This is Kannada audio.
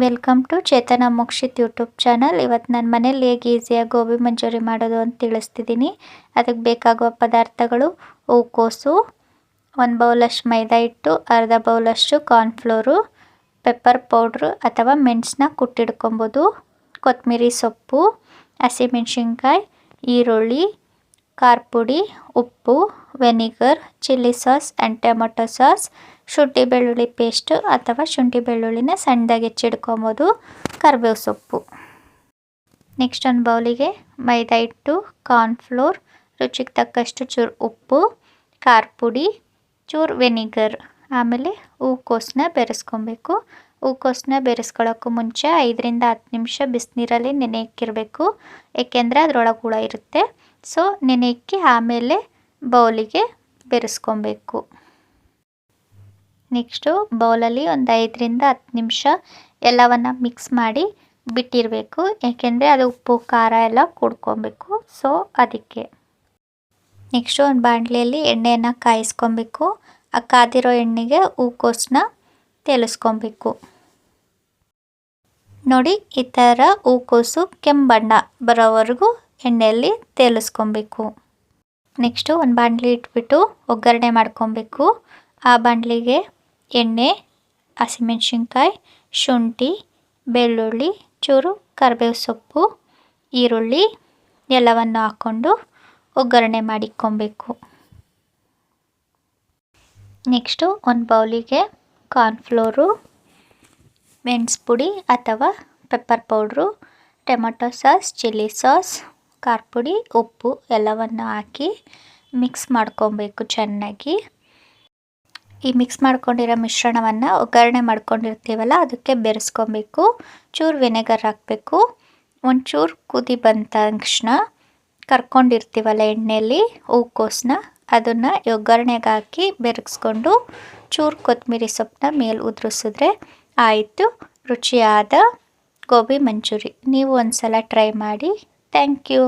Welcome to Chetana Mokshith YouTube channel. ಇವತ್ತು ನನ್ನ ಮನೇಲಿ ಹೇಗೆ ಈಸಿಯಾಗಿ ಗೋಬಿ ಮಂಚೂರಿ ಮಾಡೋದು ಅಂತ ತಿಳಿಸ್ತಿದ್ದೀನಿ. ಅದಕ್ಕೆ ಬೇಕಾಗುವ ಪದಾರ್ಥಗಳು: ಹೂಕೋಸು, 1 ಬೌಲಷ್ಟು ಮೈದಾ ಹಿಟ್ಟು, ಅರ್ಧ ಬೌಲಷ್ಟು ಕಾರ್ನ್ಫ್ಲೋರು, ಪೆಪ್ಪರ್ ಪೌಡ್ರು ಅಥವಾ ಮೆಣಸನ್ನ ಕುಟ್ಟಿಡ್ಕೊಬೋದು, ಕೊತ್ತಂಬರಿ ಸೊಪ್ಪು, ಹಸಿಮೆಣಸಿನ್ಕಾಯಿ, ಈರುಳ್ಳಿ, ಖಾರ ಪುಡಿ, ಉಪ್ಪು, vinegar, chilli sauce and tomato sauce, ಶುಂಠಿ ಬೆಳ್ಳುಳ್ಳಿ ಪೇಸ್ಟು ಅಥವಾ ಶುಂಠಿ ಬೆಳ್ಳುಳ್ಳಿನ ಸಣ್ಣದಾಗಿ ಹೆಚ್ಚಿಡ್ಕೊಬೋದು, ಕರಿಬೇವು ಸೊಪ್ಪು. ನೆಕ್ಸ್ಟ್ ಒಂದು ಬೌಲಿಗೆ ಮೈದಾ ಹಿಟ್ಟು, ಕಾರ್ನ್ಫ್ಲೋರ್, ರುಚಿಗೆ ತಕ್ಕಷ್ಟು ಚೂರು ಉಪ್ಪು, ಖಾರ ಪುಡಿ, ಚೂರು ವೆನಿಗರ್, ಆಮೇಲೆ ಹೂಕೋಸನ್ನ ಬೆರೆಸ್ಕೊಬೇಕು. ಹೂಕೋಸನ್ನ ಬೆರೆಸ್ಕೊಳ್ಳೋಕ್ಕೂ ಮುಂಚೆ 5ರಿಂದ 10 ನಿಮಿಷ ಬಿಸಿನೀರಲ್ಲಿ ನೆನೆ ಇಕ್ಕಿರಬೇಕು, ಏಕೆಂದರೆ ಅದರೊಳಗೆ ಹುಳ ಇರುತ್ತೆ. ಸೊ ನೆನೆ ಇಕ್ಕಿ ಆಮೇಲೆ ಬೌಲಿಗೆ ಬೆರೆಸ್ಕೊಬೇಕು. ನೆಕ್ಸ್ಟು ಬೌಲಲ್ಲಿ ಒಂದು 5ರಿಂದ 10 ನಿಮಿಷ ಎಲ್ಲವನ್ನು ಮಿಕ್ಸ್ ಮಾಡಿ ಬಿಟ್ಟಿರಬೇಕು, ಏಕೆಂದರೆ ಅದು ಉಪ್ಪು ಖಾರ ಎಲ್ಲ ಕುಡ್ಕೊಬೇಕು. ಸೊ ಅದಕ್ಕೆ ನೆಕ್ಸ್ಟು ಒಂದು ಬಾಣಲೆಯಲ್ಲಿ ಎಣ್ಣೆಯನ್ನು ಕಾಯಿಸ್ಕೊಬೇಕು. ಆ ಕಾದಿರೋ ಎಣ್ಣೆಗೆ ಹೂಕೋಸನ್ನ ತೇಲಿಸ್ಕೊಬೇಕು. ನೋಡಿ, ಈ ಥರ ಹೂಕೋಸು ಕೆಂಪು ಬಣ್ಣ ಬರೋವರೆಗೂ ಎಣ್ಣೆಯಲ್ಲಿ ತೇಲಿಸ್ಕೊಬೇಕು. ನೆಕ್ಸ್ಟು ಒಂದು ಬಾಣಲೆ ಇಟ್ಬಿಟ್ಟು ಒಗ್ಗರಣೆ ಮಾಡ್ಕೊಬೇಕು. ಆ ಬಾಣಲಿಗೆ ಎಣ್ಣೆ, ಹಸಿಮೆಣಸಿನ್ಕಾಯಿ, ಶುಂಠಿ, ಬೆಳ್ಳುಳ್ಳಿ, ಚೂರು ಕರಿಬೇವು ಸೊಪ್ಪು, ಈರುಳ್ಳಿ ಎಲ್ಲವನ್ನು ಹಾಕ್ಕೊಂಡು ಒಗ್ಗರಣೆ ಮಾಡಿಕೊಬೇಕು. ನೆಕ್ಸ್ಟು ಒಂದು ಬೌಲಿಗೆ ಕಾರ್ನ್ಫ್ಲೋರು, ಮೆಣಸು ಪುಡಿ ಅಥವಾ pepper powder, tomato sauce, chilli sauce, ಖಾರ ಪುಡಿ, ಉಪ್ಪು ಎಲ್ಲವನ್ನು ಹಾಕಿ ಮಿಕ್ಸ್ ಮಾಡ್ಕೊಬೇಕು ಚೆನ್ನಾಗಿ. ಈ ಮಿಕ್ಸ್ ಮಾಡ್ಕೊಂಡಿರೋ ಮಿಶ್ರಣವನ್ನು ಒಗ್ಗರಣೆ ಮಾಡ್ಕೊಂಡಿರ್ತೀವಲ್ಲ ಅದಕ್ಕೆ ಬೆರೆಸ್ಕೊಬೇಕು. ಚೂರು ವಿನೆಗರ್ ಹಾಕಬೇಕು. ಒಂಚೂರು ಕುದಿ ಬಂದ ತಕ್ಷಣ ಕರ್ಕೊಂಡಿರ್ತೀವಲ್ಲ ಎಣ್ಣೆಯಲ್ಲಿ ಹೂಕೋಸನ್ನ, ಅದನ್ನು ಒಗ್ಗರಣೆಗೆ ಹಾಕಿ ಬೆರಗಿಸ್ಕೊಂಡು ಚೂರು ಕೊತ್ತಂಬರಿ ಸೊಪ್ಪನ್ನ ಮೇಲೆ ಉದುರಿಸಿದ್ರೆ ಆಯಿತು ರುಚಿಯಾದ ಗೋಬಿ ಮಂಚೂರಿ. ನೀವು ಒಂದು ಸಲ ಟ್ರೈ ಮಾಡಿ. Thank you.